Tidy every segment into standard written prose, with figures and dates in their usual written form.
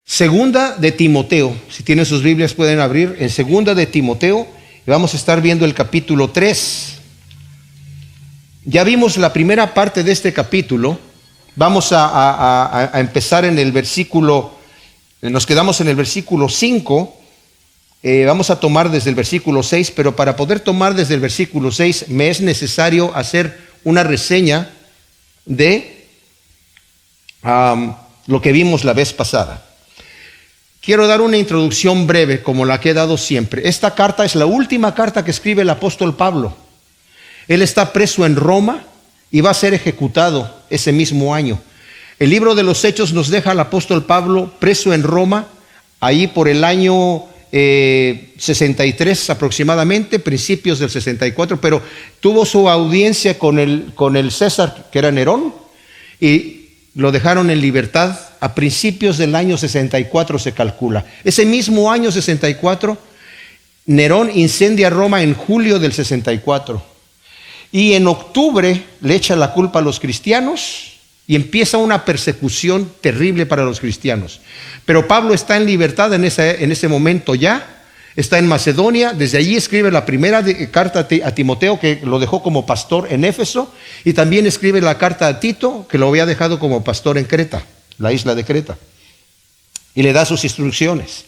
Segunda de Timoteo, si tienen sus Biblias pueden abrir en Segunda de Timoteo y vamos a estar viendo el capítulo 3. Ya vimos la primera parte de este capítulo, vamos a empezar en el versículo, nos quedamos en el versículo 5, vamos a tomar desde el versículo 6, pero para poder tomar desde el versículo 6 me es necesario hacer una reseña de lo que vimos la vez pasada. Quiero dar una introducción breve como la que he dado siempre. Esta carta es la última carta que escribe el apóstol Pablo. Él está preso en Roma y va a ser ejecutado ese mismo año. El libro de los Hechos nos deja al apóstol Pablo preso en Roma, ahí por el año 63 aproximadamente, principios del 64, pero tuvo su audiencia con el César, que era Nerón, y lo dejaron en libertad a principios del año 64 se calcula. Ese mismo año 64, Nerón incendia Roma en julio del 64. Y en octubre le echa la culpa a los cristianos y empieza una persecución terrible para los cristianos. Pero Pablo está en libertad en ese momento ya. Está en Macedonia, desde allí escribe la primera carta a Timoteo, que lo dejó como pastor en Éfeso, y también escribe la carta a Tito, que lo había dejado como pastor en Creta, la isla de Creta, y le da sus instrucciones.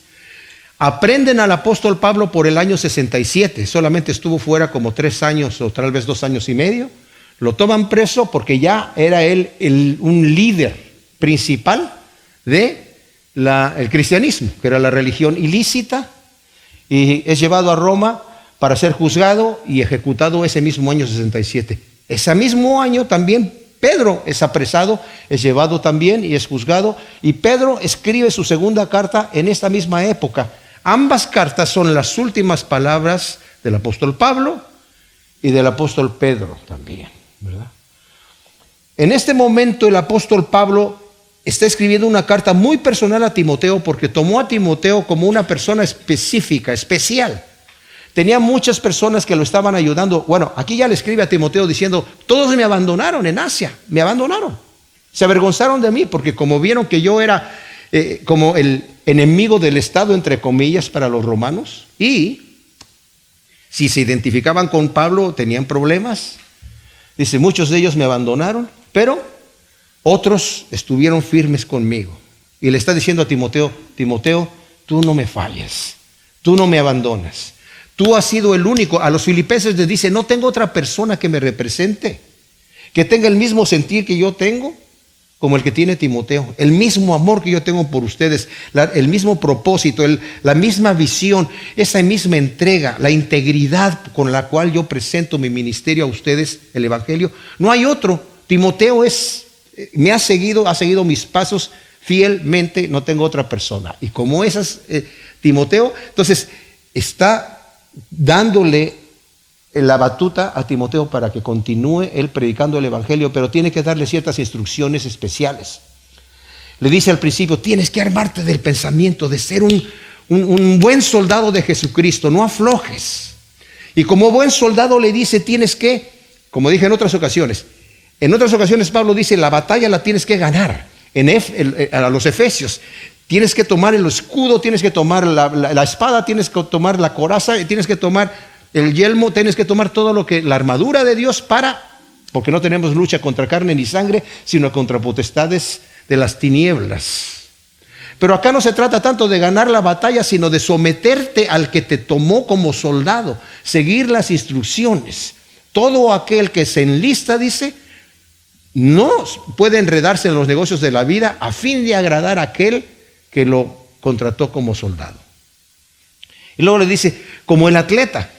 Aprenden al apóstol Pablo por el año 67, solamente estuvo fuera como 3 años o tal vez 2 años y medio, lo toman preso porque ya era él un líder principal del cristianismo, que era la religión ilícita, y es llevado a Roma para ser juzgado y ejecutado ese mismo año 67. Ese mismo año también Pedro es apresado, es llevado también y es juzgado. Y Pedro escribe su segunda carta en esta misma época. Ambas cartas son las últimas palabras del apóstol Pablo y del apóstol Pedro también, ¿verdad? En este momento el apóstol Pablo está escribiendo una carta muy personal a Timoteo porque tomó a Timoteo como una persona específica, especial. Tenía muchas personas que lo estaban ayudando. Bueno, aquí ya le escribe a Timoteo diciendo, todos me abandonaron en Asia, me abandonaron. Se avergonzaron de mí porque como vieron que yo era como el enemigo del Estado, entre comillas, para los romanos, y si se identificaban con Pablo tenían problemas. Dice, muchos de ellos me abandonaron, pero otros estuvieron firmes conmigo. Y le está diciendo a Timoteo, Timoteo, tú no me falles, tú no me abandonas. Tú has sido el único. A los filipenses les dice, no tengo otra persona que me represente, que tenga el mismo sentir que yo tengo, como el que tiene Timoteo, el mismo amor que yo tengo por ustedes, el mismo propósito, la misma visión, esa misma entrega, la integridad con la cual yo presento mi ministerio a ustedes, el evangelio. No hay otro. Timoteo me ha seguido mis pasos fielmente, no tengo otra persona. Y como esas, Timoteo, entonces está dándole la batuta a Timoteo para que continúe él predicando el evangelio, pero tiene que darle ciertas instrucciones especiales. Le dice al principio, tienes que armarte del pensamiento de ser un buen soldado de Jesucristo, no aflojes. Y como buen soldado le dice, tienes que, como dije en otras ocasiones Pablo dice, la batalla la tienes que ganar. A los Efesios, tienes que tomar el escudo, tienes que tomar la espada, tienes que tomar la coraza, tienes que tomar el yelmo, tienes que tomar la armadura de Dios porque no tenemos lucha contra carne ni sangre, sino contra potestades de las tinieblas. Pero acá no se trata tanto de ganar la batalla, sino de someterte al que te tomó como soldado, seguir las instrucciones. Todo aquel que se enlista, dice, no puede enredarse en los negocios de la vida a fin de agradar a aquel que lo contrató como soldado. Y luego le dice, como el atleta.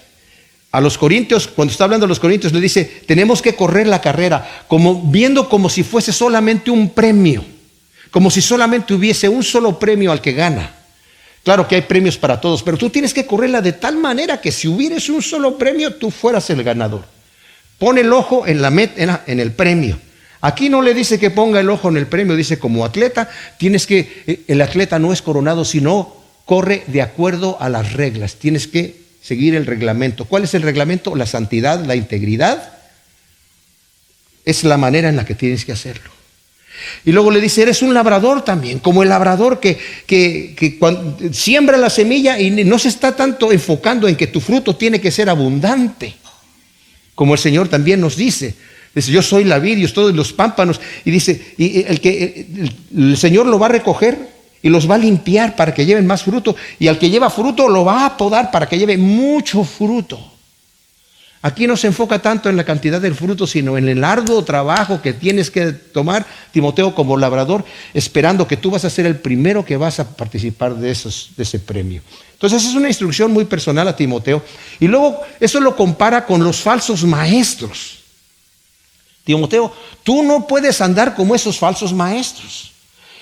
A los corintios, cuando está hablando a los corintios, le dice, tenemos que correr la carrera, viendo como si fuese solamente un premio, como si solamente hubiese un solo premio al que gana. Claro que hay premios para todos, pero tú tienes que correrla de tal manera que si hubieras un solo premio, tú fueras el ganador. Pon el ojo en el premio. Aquí no le dice que ponga el ojo en el premio, dice como atleta, el atleta no es coronado sino corre de acuerdo a las reglas. Tienes que seguir el reglamento. ¿Cuál es el reglamento? La santidad, la integridad. Es la manera en la que tienes que hacerlo. Y luego le dice, eres un labrador también, como el labrador que cuando siembra la semilla y no se está tanto enfocando en que tu fruto tiene que ser abundante, como el Señor también nos dice. Dice, yo soy la vid y todos los pámpanos. Y dice, y el Señor lo va a recoger y los va a limpiar para que lleven más fruto. Y al que lleva fruto lo va a podar para que lleve mucho fruto. Aquí no se enfoca tanto en la cantidad del fruto, sino en el arduo trabajo que tienes que tomar, Timoteo, como labrador, esperando que tú vas a ser el primero que vas a participar de ese premio. Entonces es una instrucción muy personal a Timoteo. Y luego eso lo compara con los falsos maestros. Timoteo, tú no puedes andar como esos falsos maestros.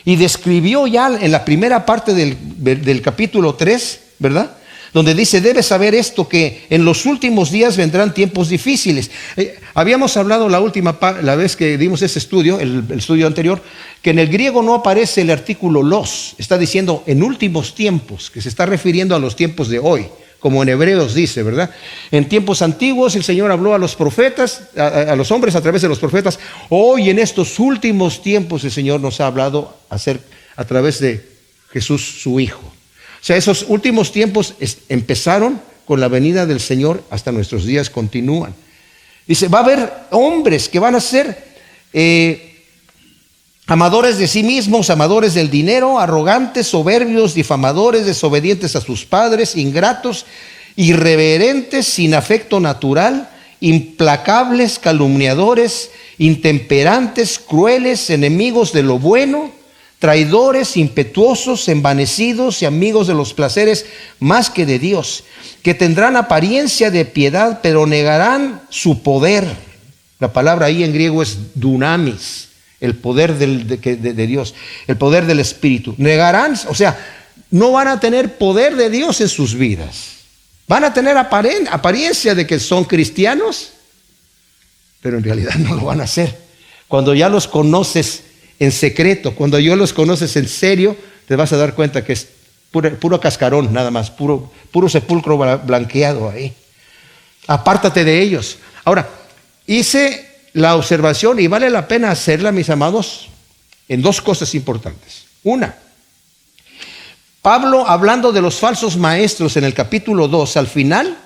Y describió ya en la primera parte del capítulo 3, ¿verdad?, donde dice, debes saber esto, que en los últimos días vendrán tiempos difíciles. Habíamos hablado la vez que dimos ese estudio, el estudio anterior, que en el griego no aparece el artículo los. Está diciendo en últimos tiempos, que se está refiriendo a los tiempos de hoy, como en Hebreos dice, ¿verdad? En tiempos antiguos el Señor habló a los profetas, a los hombres a través de los profetas. Hoy en estos últimos tiempos el Señor nos ha hablado a través de Jesús su Hijo. O sea, esos últimos tiempos empezaron con la venida del Señor, hasta nuestros días continúan. Dice, va a haber hombres que van a ser amadores de sí mismos, amadores del dinero, arrogantes, soberbios, difamadores, desobedientes a sus padres, ingratos, irreverentes, sin afecto natural, implacables, calumniadores, intemperantes, crueles, enemigos de lo bueno, traidores, impetuosos, envanecidos y amigos de los placeres más que de Dios, que tendrán apariencia de piedad, pero negarán su poder. La palabra ahí en griego es dunamis, el poder de Dios, el poder del Espíritu. Negarán, o sea, no van a tener poder de Dios en sus vidas. Van a tener apariencia de que son cristianos, pero en realidad no lo van a hacer. Cuando ya los conoces en secreto, cuando yo los conoces en serio, te vas a dar cuenta que es puro cascarón, nada más, puro sepulcro blanqueado ahí. Apártate de ellos. Ahora, hice la observación, y vale la pena hacerla, mis amados, en dos cosas importantes. Una, Pablo, hablando de los falsos maestros en el capítulo 2, al final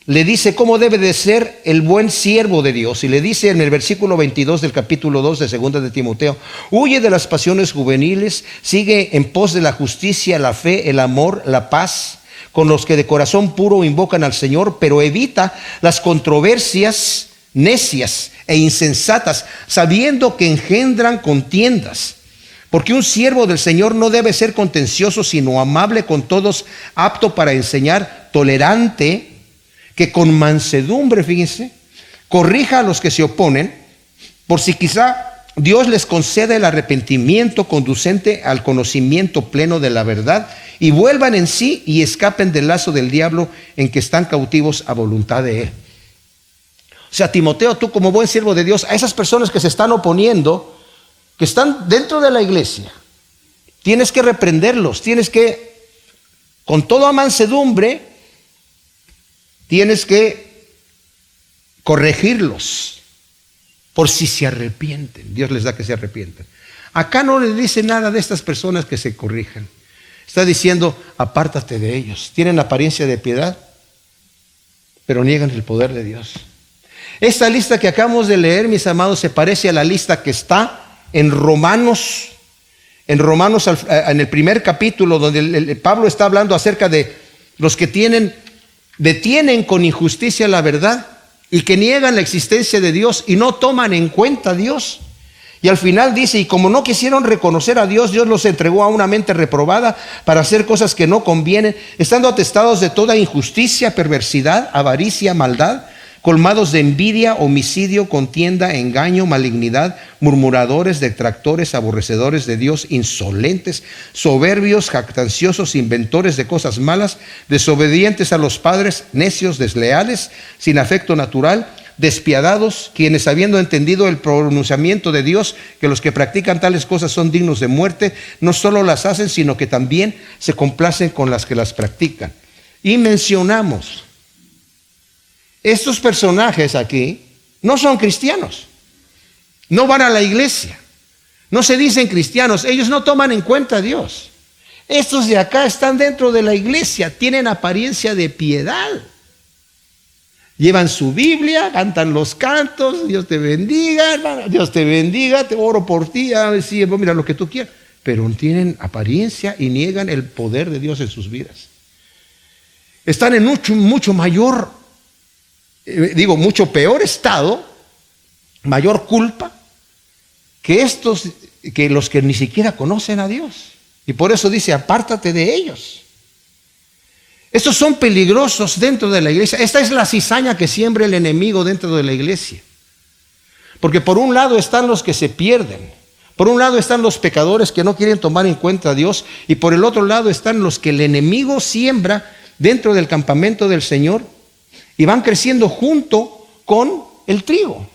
le dice cómo debe de ser el buen siervo de Dios. Y le dice en el versículo 22 del capítulo 2 de 2 de Timoteo, huye de las pasiones juveniles, sigue en pos de la justicia, la fe, el amor, la paz, con los que de corazón puro invocan al Señor, pero evita las controversias necias e insensatas, sabiendo que engendran contiendas. Porque un siervo del Señor no debe ser contencioso, sino amable con todos, apto para enseñar, tolerante, que con mansedumbre, fíjense, corrija a los que se oponen, por si quizá Dios les conceda el arrepentimiento conducente al conocimiento pleno de la verdad, y vuelvan en sí y escapen del lazo del diablo en que están cautivos a voluntad de él. O sea, Timoteo, tú como buen siervo de Dios, a esas personas que se están oponiendo, que están dentro de la iglesia, tienes que reprenderlos, tienes que, con toda mansedumbre, tienes que corregirlos por si se arrepienten. Dios les da que se arrepientan. Acá no le dice nada de estas personas que se corrijan. Está diciendo, apártate de ellos. Tienen apariencia de piedad, pero niegan el poder de Dios. Esta lista que acabamos de leer, mis amados, se parece a la lista que está en Romanos, en el primer capítulo, donde Pablo está hablando acerca de los que detienen con injusticia la verdad y que niegan la existencia de Dios y no toman en cuenta a Dios. Y al final dice, y como no quisieron reconocer a Dios, Dios los entregó a una mente reprobada para hacer cosas que no convienen, estando atestados de toda injusticia, perversidad, avaricia, maldad, colmados de envidia, homicidio, contienda, engaño, malignidad, murmuradores, detractores, aborrecedores de Dios, insolentes, soberbios, jactanciosos, inventores de cosas malas, desobedientes a los padres, necios, desleales, sin afecto natural, despiadados, quienes habiendo entendido el pronunciamiento de Dios, que los que practican tales cosas son dignos de muerte, no solo las hacen, sino que también se complacen con las que las practican. Y mencionamos, estos personajes aquí no son cristianos, no van a la iglesia, no se dicen cristianos, ellos no toman en cuenta a Dios. Estos de acá están dentro de la iglesia, tienen apariencia de piedad. Llevan su Biblia, cantan los cantos, Dios te bendiga, hermano, Dios te bendiga, te oro por ti, sí, mira lo que tú quieras. Pero no tienen apariencia y niegan el poder de Dios en sus vidas. Están en mucho mayor, mucho peor estado, mayor culpa, que los que ni siquiera conocen a Dios. Y por eso dice, apártate de ellos. Estos son peligrosos dentro de la iglesia. Esta es la cizaña que siembra el enemigo dentro de la iglesia. Porque por un lado están los que se pierden. Por un lado están los pecadores que no quieren tomar en cuenta a Dios. Y por el otro lado están los que el enemigo siembra dentro del campamento del Señor. Y van creciendo junto con el trigo.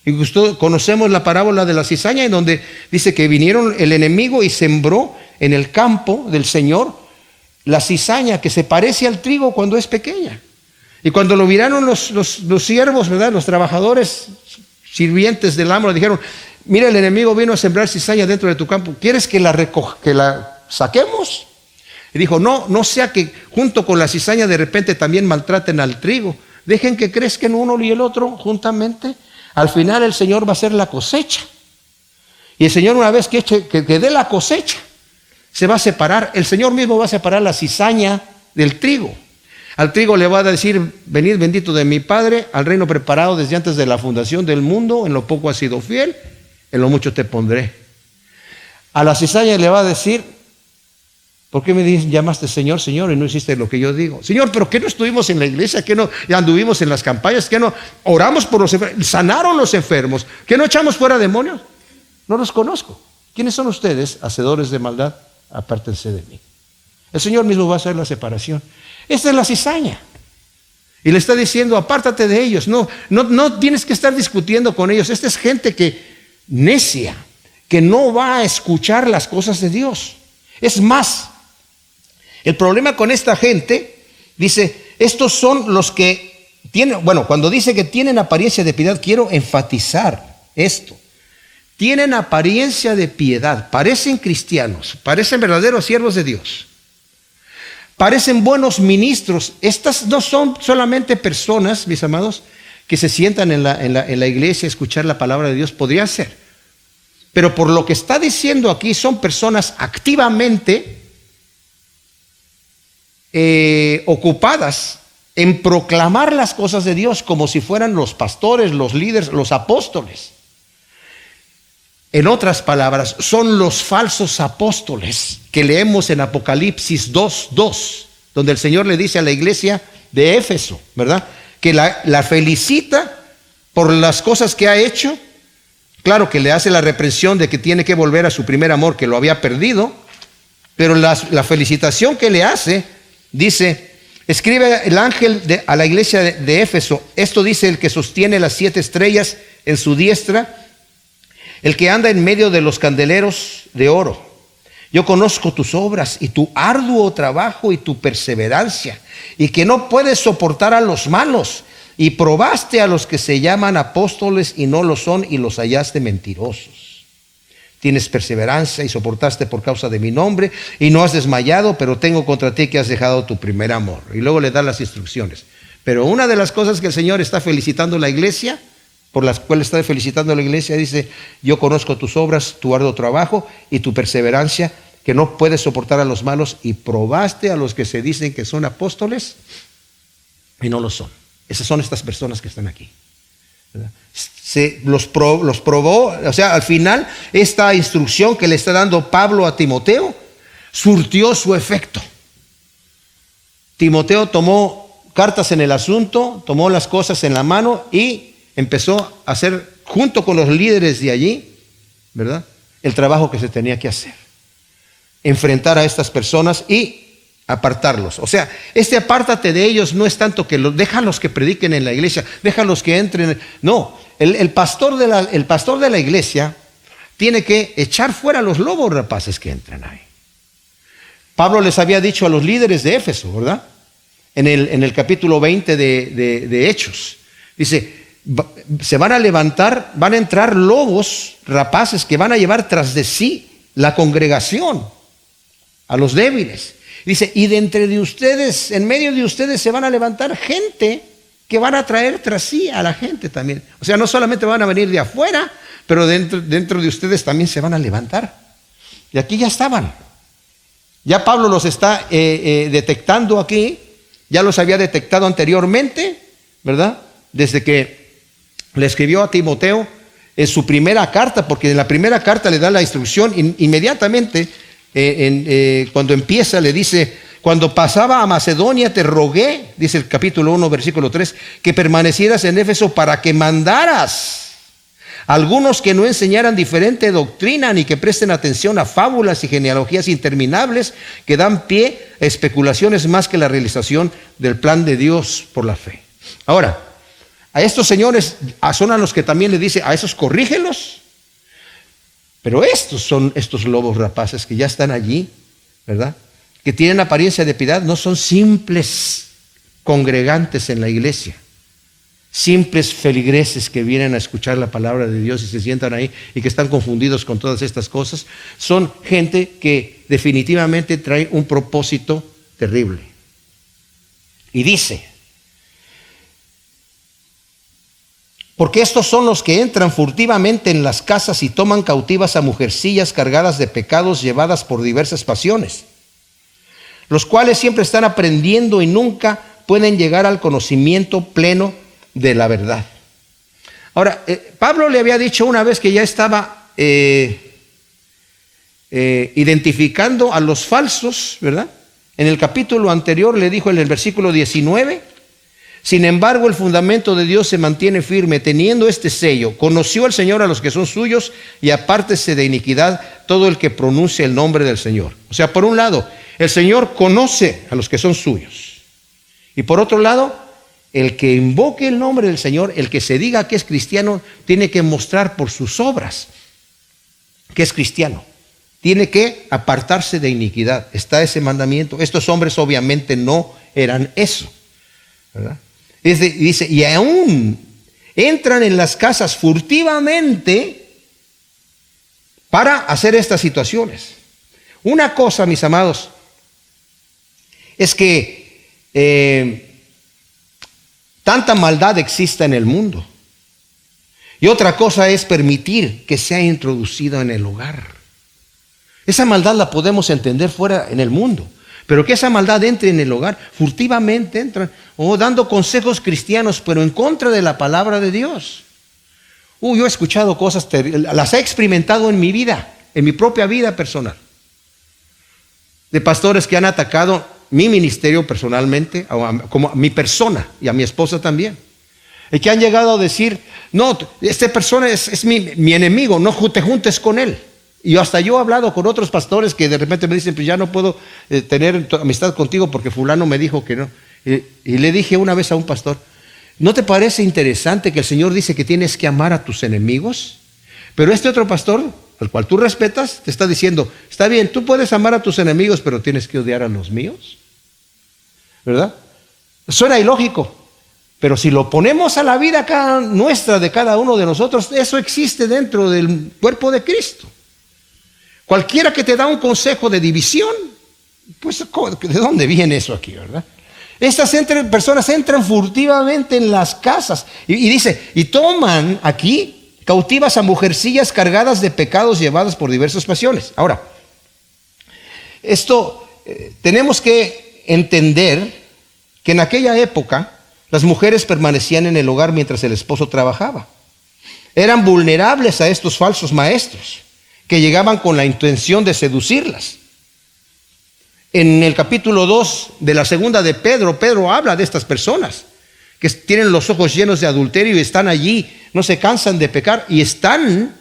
Y conocemos la parábola de la cizaña, en donde dice que vinieron el enemigo y sembró en el campo del Señor la cizaña que se parece al trigo cuando es pequeña. Y cuando lo miraron los siervos, ¿verdad?, los trabajadores, sirvientes del amo, le dijeron, mira, el enemigo vino a sembrar cizaña dentro de tu campo, ¿quieres que la saquemos? Y dijo, no sea que junto con la cizaña de repente también maltraten al trigo. Dejen que crezcan uno y el otro juntamente. Al final el Señor va a hacer la cosecha. Y el Señor, una vez que dé la cosecha, se va a separar. El Señor mismo va a separar la cizaña del trigo. Al trigo le va a decir, venid bendito de mi Padre, al reino preparado desde antes de la fundación del mundo. En lo poco has sido fiel, en lo mucho te pondré. A la cizaña le va a decir, ¿por qué me llamaste Señor, Señor, y no hiciste lo que yo digo? Señor, ¿pero qué no estuvimos en la iglesia? ¿Qué no anduvimos en las campañas? ¿Qué no oramos por los enfermos? ¿Sanaron los enfermos? ¿Qué no echamos fuera demonios? No los conozco. ¿Quiénes son ustedes, hacedores de maldad? Apártense de mí. El Señor mismo va a hacer la separación. Esta es la cizaña. Y le está diciendo, apártate de ellos. No tienes que estar discutiendo con ellos. Esta es gente necia, que no va a escuchar las cosas de Dios. Es más, el problema con esta gente, dice, estos son los que tienen, cuando dice que tienen apariencia de piedad, quiero enfatizar esto. Tienen apariencia de piedad, parecen cristianos, parecen verdaderos siervos de Dios, parecen buenos ministros. Estas no son solamente personas, mis amados, que se sientan en la iglesia a escuchar la palabra de Dios, podría ser. Pero por lo que está diciendo aquí, son personas activamente ocupadas en proclamar las cosas de Dios como si fueran los pastores, los líderes, los apóstoles. En otras palabras, son los falsos apóstoles que leemos en Apocalipsis 2:2, donde el Señor le dice a la iglesia de Éfeso, ¿verdad?, que la felicita por las cosas que ha hecho. Claro que le hace la reprensión de que tiene que volver a su primer amor, que lo había perdido, pero la felicitación que le hace, dice, escribe el ángel a la iglesia de Éfeso, esto dice el que sostiene las 7 estrellas en su diestra, el que anda en medio de los candeleros de oro. Yo conozco tus obras y tu arduo trabajo y tu perseverancia, y que no puedes soportar a los malos, y probaste a los que se llaman apóstoles y no lo son, y los hallaste mentirosos. Tienes perseverancia y soportaste por causa de mi nombre, y no has desmayado, pero tengo contra ti que has dejado tu primer amor. Y luego le da las instrucciones. Pero una de las cosas que el Señor está felicitando a la iglesia, por las cuales está felicitando a la iglesia, dice, yo conozco tus obras, tu arduo trabajo y tu perseverancia, que no puedes soportar a los malos, y probaste a los que se dicen que son apóstoles y no lo son. Esas son estas personas que están aquí, ¿verdad? Los probó, o sea, al final esta instrucción que le está dando Pablo a Timoteo surtió su efecto. Timoteo tomó cartas en el asunto, tomó las cosas en la mano y empezó a hacer, junto con los líderes de allí, ¿verdad?, el trabajo que se tenía que hacer. Enfrentar a estas personas y apartarlos. O sea, apártate de ellos no es tanto que déjalos que prediquen en la iglesia, déjalos que entren. No, el pastor de la iglesia tiene que echar fuera a los lobos rapaces que entran ahí. Pablo les había dicho a los líderes de Éfeso, ¿verdad? En el capítulo 20 de Hechos. Dice, se van a levantar, van a entrar lobos rapaces que van a llevar tras de sí la congregación, a los débiles. Dice, y de entre de ustedes, en medio de ustedes se van a levantar gente que van a traer tras sí a la gente también. O sea, no solamente van a venir de afuera, pero dentro de ustedes también se van a levantar. Y aquí ya estaban. Ya Pablo los está detectando aquí, ya los había detectado anteriormente, ¿verdad? Desde que le escribió a Timoteo en su primera carta, porque en la primera carta le da la instrucción inmediatamente. Cuando empieza le dice, cuando pasaba a Macedonia te rogué, dice el capítulo 1 versículo 3, que permanecieras en Éfeso para que mandaras algunos que no enseñaran diferente doctrina ni que presten atención a fábulas y genealogías interminables que dan pie a especulaciones más que la realización del plan de Dios por la fe. Ahora, a estos señores son a los que también le dice, a esos corrígelos. Pero estos son estos lobos rapaces que ya están allí, ¿verdad? Que tienen apariencia de piedad, no son simples congregantes en la iglesia, simples feligreses que vienen a escuchar la palabra de Dios y se sientan ahí y que están confundidos con todas estas cosas. Son gente que definitivamente trae un propósito terrible. Y dice, porque estos son los que entran furtivamente en las casas y toman cautivas a mujercillas cargadas de pecados llevadas por diversas pasiones, los cuales siempre están aprendiendo y nunca pueden llegar al conocimiento pleno de la verdad. Ahora, Pablo le había dicho una vez que ya estaba identificando a los falsos, ¿verdad? En el capítulo anterior le dijo en el versículo 19, sin embargo, el fundamento de Dios se mantiene firme, teniendo este sello. Conoció el Señor a los que son suyos y apártese de iniquidad todo el que pronuncie el nombre del Señor. O sea, por un lado, el Señor conoce a los que son suyos. Y por otro lado, el que invoque el nombre del Señor, el que se diga que es cristiano, tiene que mostrar por sus obras que es cristiano. Tiene que apartarse de iniquidad. Está ese mandamiento. Estos hombres obviamente no eran eso, ¿verdad? Dice, y aún entran en las casas furtivamente para hacer estas situaciones. Una cosa, mis amados, es que tanta maldad exista en el mundo. Y otra cosa es permitir que sea introducido en el hogar. Esa maldad la podemos entender fuera en el mundo. Pero que esa maldad entre en el hogar, furtivamente entran, dando consejos cristianos, pero en contra de la palabra de Dios. Yo he escuchado cosas terribles, las he experimentado en mi vida, en mi propia vida personal. De pastores que han atacado mi ministerio personalmente, como a mi persona y a mi esposa también. Y que han llegado a decir, no, esta persona es mi enemigo, no te juntes con él. Y hasta yo he hablado con otros pastores que de repente me dicen, pues ya no puedo tener amistad contigo porque fulano me dijo que no. Y le dije una vez a un pastor, ¿no te parece interesante que el Señor dice que tienes que amar a tus enemigos? Pero este otro pastor, al cual tú respetas, te está diciendo, está bien, tú puedes amar a tus enemigos, pero tienes que odiar a los míos. ¿Verdad? Suena ilógico. Pero si lo ponemos a la vida nuestra de cada uno de nosotros, eso existe dentro del cuerpo de Cristo. Cualquiera que te da un consejo de división, pues ¿de dónde viene eso aquí, verdad? Estas personas entran furtivamente en las casas y dice, y toman aquí cautivas a mujercillas cargadas de pecados llevadas por diversas pasiones. Ahora, esto tenemos que entender que en aquella época las mujeres permanecían en el hogar mientras el esposo trabajaba. Eran vulnerables a estos falsos maestros que llegaban con la intención de seducirlas. En el capítulo 2 de la segunda de Pedro, Pedro habla de estas personas que tienen los ojos llenos de adulterio y están allí, no se cansan de pecar y están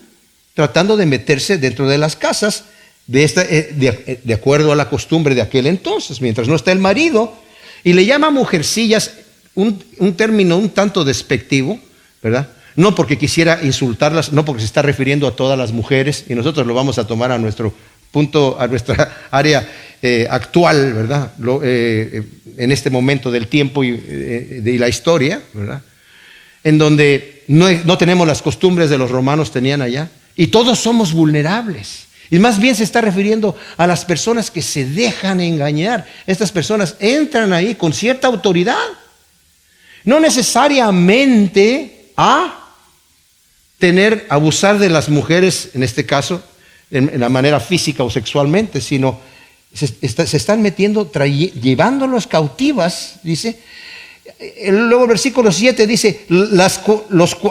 tratando de meterse dentro de las casas de acuerdo a la costumbre de aquel entonces, mientras no está el marido, y le llama mujercillas, un término un tanto despectivo, ¿verdad? No porque quisiera insultarlas, no porque se está refiriendo a todas las mujeres, y nosotros lo vamos a tomar a nuestro punto, a nuestra área actual, ¿verdad? En este momento del tiempo y de la historia, ¿verdad? En donde no tenemos las costumbres de los romanos tenían allá, y todos somos vulnerables. Y más bien se está refiriendo a las personas que se dejan engañar. Estas personas entran ahí con cierta autoridad, no necesariamente a abusar de las mujeres, en este caso, en la manera física o sexualmente, sino se están metiendo, llevándolos cautivas, dice. Luego el versículo 7 dice,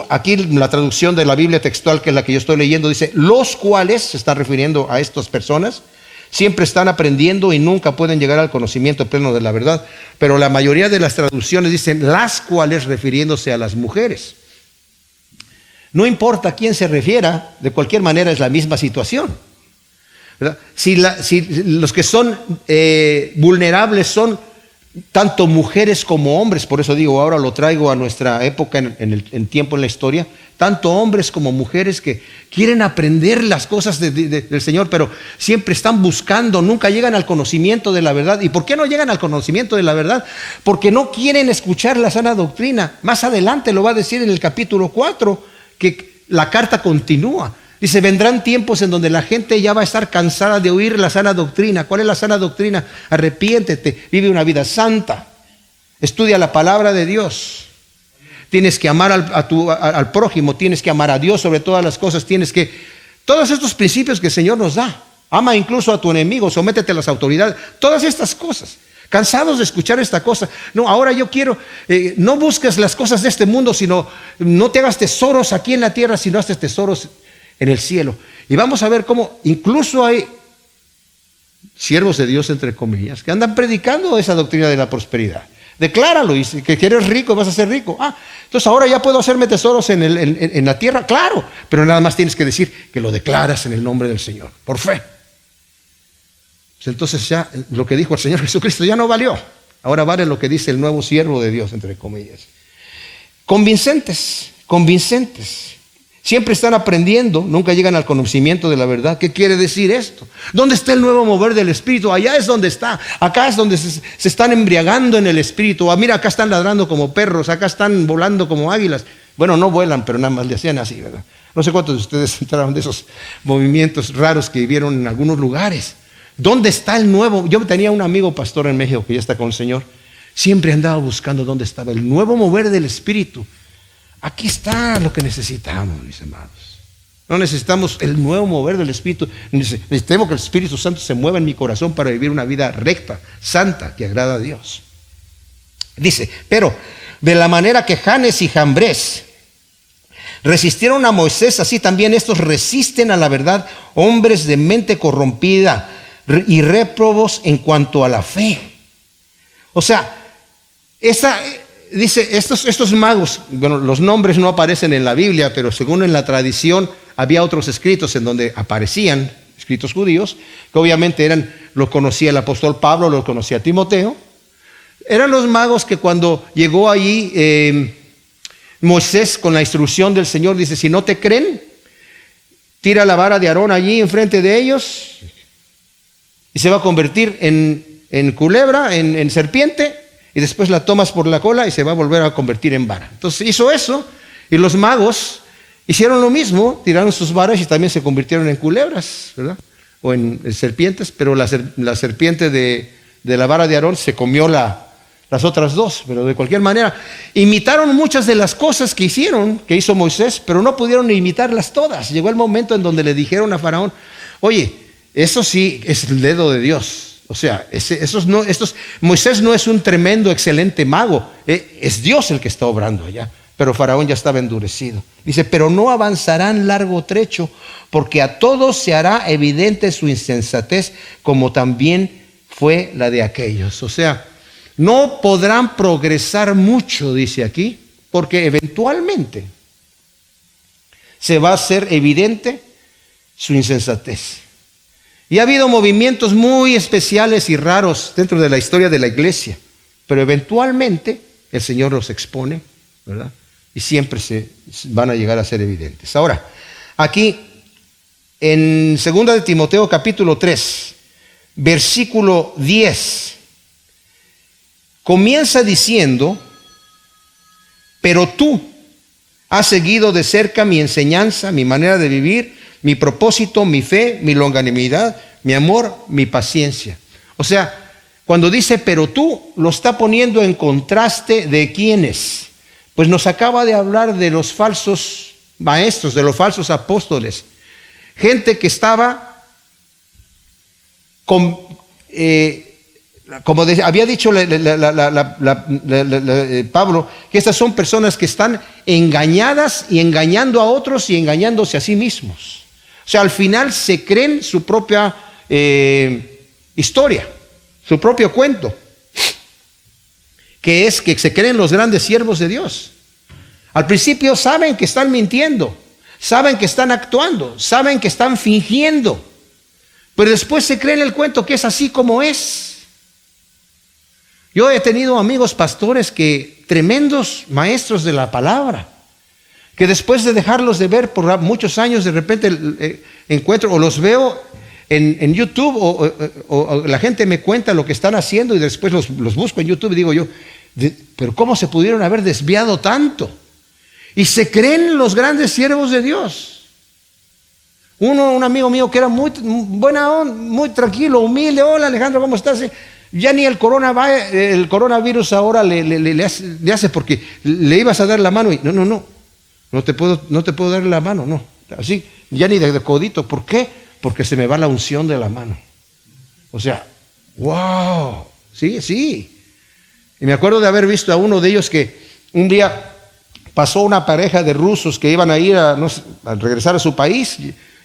aquí la traducción de la Biblia textual, que es la que yo estoy leyendo, dice, los cuales, se está refiriendo a estas personas, siempre están aprendiendo y nunca pueden llegar al conocimiento pleno de la verdad. Pero la mayoría de las traducciones dicen, las cuales, refiriéndose a las mujeres. No importa a quién se refiera, de cualquier manera es la misma situación, ¿verdad? Si los que son vulnerables son tanto mujeres como hombres, por eso digo, ahora lo traigo a nuestra época en tiempo en la historia, tanto hombres como mujeres que quieren aprender las cosas del Señor, pero siempre están buscando, nunca llegan al conocimiento de la verdad. ¿Y por qué no llegan al conocimiento de la verdad? Porque no quieren escuchar la sana doctrina. Más adelante lo va a decir en el capítulo 4, que la carta continúa. Dice, vendrán tiempos en donde la gente ya va a estar cansada de oír la sana doctrina. ¿Cuál es la sana doctrina? Arrepiéntete, vive una vida santa, estudia la palabra de Dios. Tienes que amar al prójimo, tienes que amar a Dios sobre todas las cosas, todos estos principios que el Señor nos da. Ama incluso a tu enemigo, sométete a las autoridades, todas estas cosas. Cansados de escuchar esta cosa. No, ahora yo quiero, no busques las cosas de este mundo, sino no te hagas tesoros aquí en la tierra, sino haces tesoros en el cielo. Y vamos a ver cómo incluso hay siervos de Dios, entre comillas, que andan predicando esa doctrina de la prosperidad. Decláralo, y que eres rico, vas a ser rico. Entonces ahora ya puedo hacerme tesoros en la tierra, claro, pero nada más tienes que decir que lo declaras en el nombre del Señor, por fe. Pues entonces ya lo que dijo el Señor Jesucristo ya no valió. Ahora vale lo que dice el nuevo siervo de Dios, entre comillas. Convincentes. Siempre están aprendiendo, nunca llegan al conocimiento de la verdad. ¿Qué quiere decir esto? ¿Dónde está el nuevo mover del Espíritu? Allá es donde está. Acá es donde se están embriagando en el Espíritu. Mira, acá están ladrando como perros, acá están volando como águilas. Bueno, no vuelan, pero nada más le hacían así, ¿verdad? No sé cuántos de ustedes entraron de esos movimientos raros que vivieron en algunos lugares. ¿Dónde está el nuevo? Yo tenía un amigo pastor en México que ya está con el Señor. Siempre andaba buscando dónde estaba el nuevo mover del Espíritu. Aquí está lo que necesitamos, mis amados. No necesitamos el nuevo mover del Espíritu. Necesitamos que el Espíritu Santo se mueva en mi corazón para vivir una vida recta, santa, que agrada a Dios. Dice, pero de la manera que Janes y Jambres resistieron a Moisés, así también estos resisten a la verdad, hombres de mente corrompida y réprobos en cuanto a la fe. O sea, dice, estos magos, bueno, los nombres no aparecen en la Biblia, pero según en la tradición había otros escritos en donde aparecían, escritos judíos, que obviamente lo conocía el apóstol Pablo, lo conocía Timoteo. Eran los magos que cuando llegó allí Moisés con la instrucción del Señor, dice, si no te creen, tira la vara de Aarón allí enfrente de ellos y se va a convertir en culebra, en serpiente, y después la tomas por la cola y se va a volver a convertir en vara. Entonces hizo eso, y los magos hicieron lo mismo, tiraron sus varas y también se convirtieron en culebras, ¿verdad? O en serpientes, pero la serpiente de la vara de Aarón se comió las otras dos, pero de cualquier manera imitaron muchas de las cosas que hizo Moisés, pero no pudieron imitarlas todas. Llegó el momento en donde le dijeron a Faraón, oye, eso sí es el dedo de Dios. O sea, Moisés no es un tremendo, excelente mago, es Dios el que está obrando allá. Pero Faraón ya estaba endurecido. Dice, pero no avanzarán largo trecho, porque a todos se hará evidente su insensatez, como también fue la de aquellos. O sea, no podrán progresar mucho, dice aquí, porque eventualmente se va a hacer evidente su insensatez. Y ha habido movimientos muy especiales y raros dentro de la historia de la iglesia, pero eventualmente el Señor los expone, ¿verdad? Y siempre se van a llegar a ser evidentes. Ahora, aquí en 2 de Timoteo capítulo 3, versículo 10, comienza diciendo: pero tú has seguido de cerca mi enseñanza, mi manera de vivir, mi propósito, mi fe, mi longanimidad, mi amor, mi paciencia. O sea, cuando dice pero tú, lo está poniendo en contraste de quiénes. Pues nos acaba de hablar de los falsos maestros, de los falsos apóstoles. Gente que estaba con, como había dicho Pablo, que estas son personas que están engañadas y engañando a otros y engañándose a sí mismos. O sea, al final se creen su propia historia, su propio cuento, que es que se creen los grandes siervos de Dios. Al principio saben que están mintiendo, saben que están actuando, saben que están fingiendo, pero después se creen el cuento que es así como es. Yo he tenido amigos pastores tremendos maestros de la palabra, que después de dejarlos de ver por muchos años, de repente encuentro o los veo en YouTube o la gente me cuenta lo que están haciendo y después los busco en YouTube y digo yo, pero ¿cómo se pudieron haber desviado tanto? Y se creen los grandes siervos de Dios. Un amigo mío que era muy buena onda, muy tranquilo, humilde: hola Alejandro, ¿cómo estás? Ya ni el coronavirus ahora le hace, porque le ibas a dar la mano y no te puedo dar la mano, no. Así, ya ni de codito. ¿Por qué? Porque se me va la unción de la mano. O sea, wow, sí. Y me acuerdo de haber visto a uno de ellos que un día pasó una pareja de rusos que iban a ir a regresar a su país,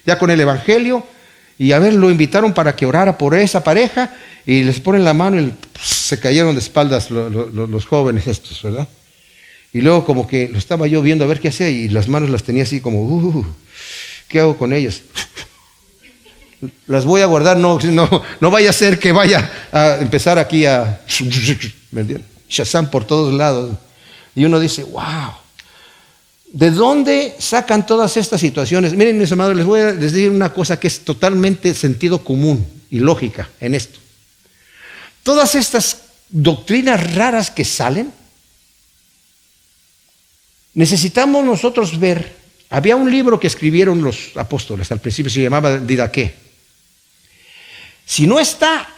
ya con el evangelio, y lo invitaron para que orara por esa pareja, y les ponen la mano y se cayeron de espaldas los jóvenes estos, ¿verdad? Y luego como que lo estaba yo viendo a ver qué hacía, y las manos las tenía así como, ¿qué hago con ellas? Las voy a guardar, no vaya a ser que vaya a empezar aquí a Shazam por todos lados. Y uno dice, wow, ¿de dónde sacan todas estas situaciones? Miren, mis amados, les voy a decir una cosa que es totalmente sentido común y lógica en esto. Todas estas doctrinas raras que salen, necesitamos nosotros ver. Había un libro que escribieron los apóstoles, al principio se llamaba Didaqué. Si no está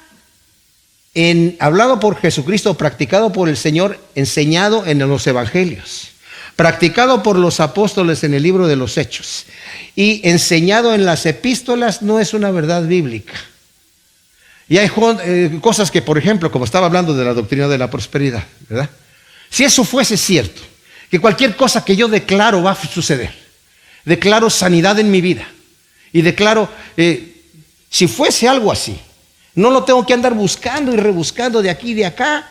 hablado por Jesucristo, practicado por el Señor, enseñado en los evangelios, practicado por los apóstoles en el libro de los Hechos y enseñado en las epístolas, no es una verdad bíblica. Y hay cosas que, por ejemplo, como estaba hablando de la doctrina de la prosperidad, ¿verdad? Si eso fuese cierto, que cualquier cosa que yo declaro va a suceder, declaro sanidad en mi vida y declaro, si fuese algo así, no lo tengo que andar buscando y rebuscando de aquí y de acá,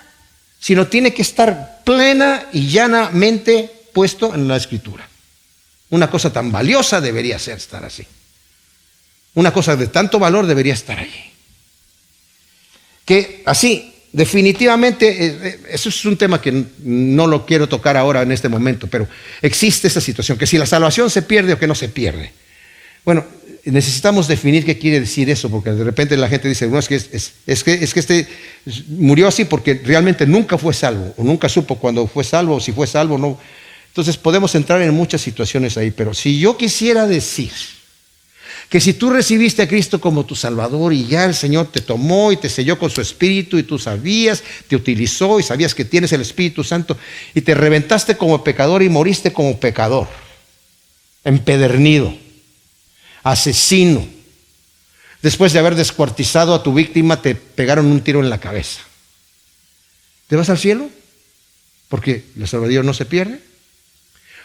sino tiene que estar plena y llanamente puesto en la Escritura. Una cosa tan valiosa debería estar así. Una cosa de tanto valor debería estar allí. Que así, definitivamente, eso es un tema que no lo quiero tocar ahora en este momento, pero existe esa situación, que si la salvación se pierde o que no se pierde. Bueno, necesitamos definir qué quiere decir eso, porque de repente la gente dice, no, es que este murió así porque realmente nunca fue salvo, o nunca supo cuando fue salvo, o si fue salvo o no. Entonces podemos entrar en muchas situaciones ahí, pero si yo quisiera decir que si tú recibiste a Cristo como tu Salvador y ya el Señor te tomó y te selló con su Espíritu y tú sabías, te utilizó y sabías que tienes el Espíritu Santo y te reventaste como pecador y moriste como pecador, empedernido, asesino, después de haber descuartizado a tu víctima te pegaron un tiro en la cabeza, ¿te vas al cielo? Porque la salvación no se pierde.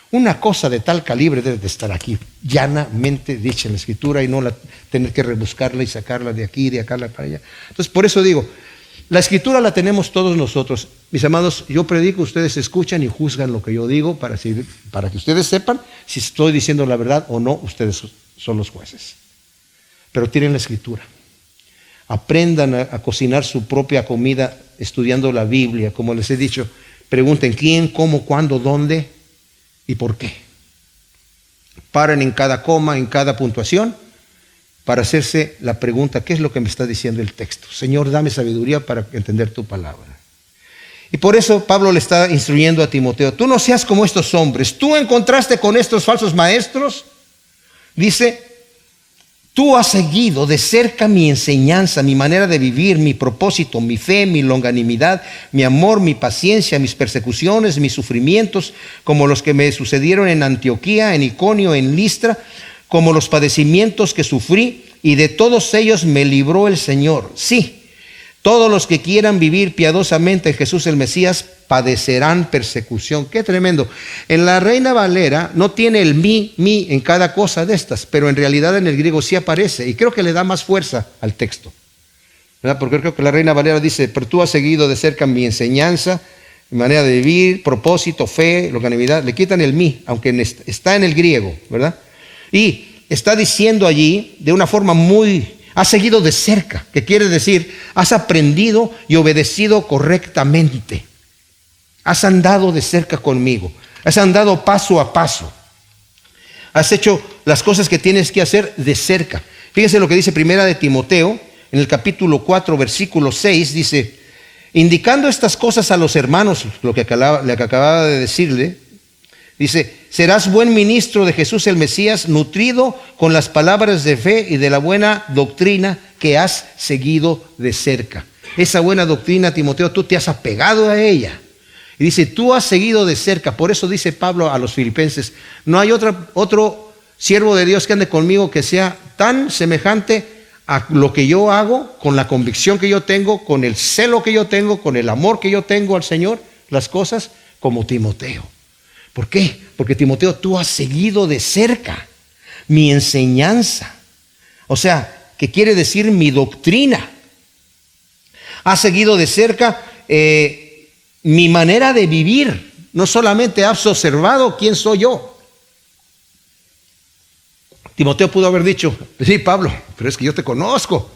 Una cosa de tal calibre debe de estar aquí, llanamente dicha en la Escritura, y no tener que rebuscarla y sacarla de aquí, de acá, para allá. Entonces, por eso digo, la Escritura la tenemos todos nosotros. Mis amados, yo predico, ustedes escuchan y juzgan lo que yo digo para que ustedes sepan si estoy diciendo la verdad o no. Ustedes son los jueces. Pero tienen la Escritura. aprendan a cocinar su propia comida estudiando la Biblia. Como les he dicho, pregunten quién, cómo, cuándo, dónde y por qué. Paren en cada coma, en cada puntuación, para hacerse la pregunta: ¿qué es lo que me está diciendo el texto? Señor, dame sabiduría para entender tu palabra. Y por eso Pablo le está instruyendo a Timoteo: tú no seas como estos hombres. Tú encontraste con estos falsos maestros. Dice: tú has seguido de cerca mi enseñanza, mi manera de vivir, mi propósito, mi fe, mi longanimidad, mi amor, mi paciencia, mis persecuciones, mis sufrimientos, como los que me sucedieron en Antioquía, en Iconio, en Listra, como los padecimientos que sufrí, y de todos ellos me libró el Señor. Sí, todos los que quieran vivir piadosamente en Jesús el Mesías padecerán persecución. Qué tremendo. En la Reina Valera no tiene el mi en cada cosa de estas, pero en realidad en el griego sí aparece, y creo que le da más fuerza al texto, ¿verdad? Porque creo que la Reina Valera dice: pero tú has seguido de cerca mi enseñanza, mi manera de vivir, propósito, fe, longanimidad. Le quitan el mi, aunque está en el griego, ¿verdad? Y está diciendo allí de una forma muy... has seguido de cerca, que quiere decir, has aprendido y obedecido correctamente. Has andado de cerca conmigo. Has andado paso a paso. Has hecho las cosas que tienes que hacer de cerca. Fíjense lo que dice Primera de Timoteo, en el capítulo 4, versículo 6, dice: indicando estas cosas a los hermanos, lo que acababa de decirle, dice: serás buen ministro de Jesús el Mesías, nutrido con las palabras de fe y de la buena doctrina que has seguido de cerca. Esa buena doctrina, Timoteo, tú te has apegado a ella. Y dice: tú has seguido de cerca. Por eso dice Pablo a los filipenses: no hay otro siervo de Dios que ande conmigo que sea tan semejante a lo que yo hago, con la convicción que yo tengo, con el celo que yo tengo, con el amor que yo tengo al Señor, las cosas, como Timoteo. ¿Por qué? Porque Timoteo, tú has seguido de cerca mi enseñanza. O sea, ¿qué quiere decir mi doctrina? Has seguido de cerca mi manera de vivir. No solamente has observado quién soy yo. Timoteo pudo haber dicho: sí, Pablo, pero es que yo te conozco.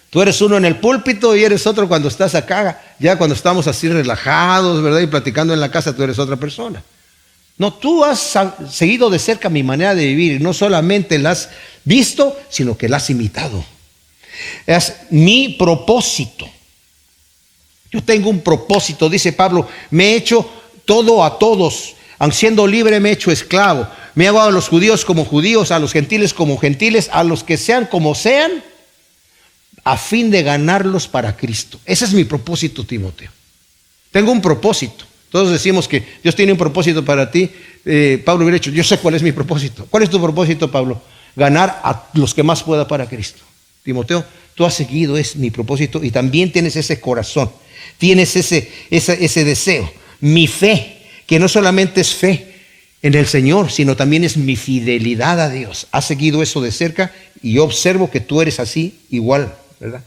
Tú eres uno en el púlpito y eres otro cuando estás acá. Ya cuando estamos así relajados, ¿verdad? Y platicando en la casa, tú eres otra persona. No, tú has seguido de cerca mi manera de vivir. Y no solamente la has visto, sino que la has imitado. Es mi propósito. Yo tengo un propósito, dice Pablo: me he hecho todo a todos. Aun siendo libre me he hecho esclavo. Me hago a los judíos como judíos, a los gentiles como gentiles, a los que sean como sean, a fin de ganarlos para Cristo. Ese es mi propósito, Timoteo. Tengo un propósito. Todos decimos que Dios tiene un propósito para ti. Pablo hubiera dicho: yo sé cuál es mi propósito. ¿Cuál es tu propósito, Pablo? Ganar a los que más pueda para Cristo. Timoteo, tú has seguido, es mi propósito, y también tienes ese corazón, tienes ese deseo. Mi fe, que no solamente es fe en el Señor, sino también es mi fidelidad a Dios. Has seguido eso de cerca y yo observo que tú eres así igual, ¿verdad?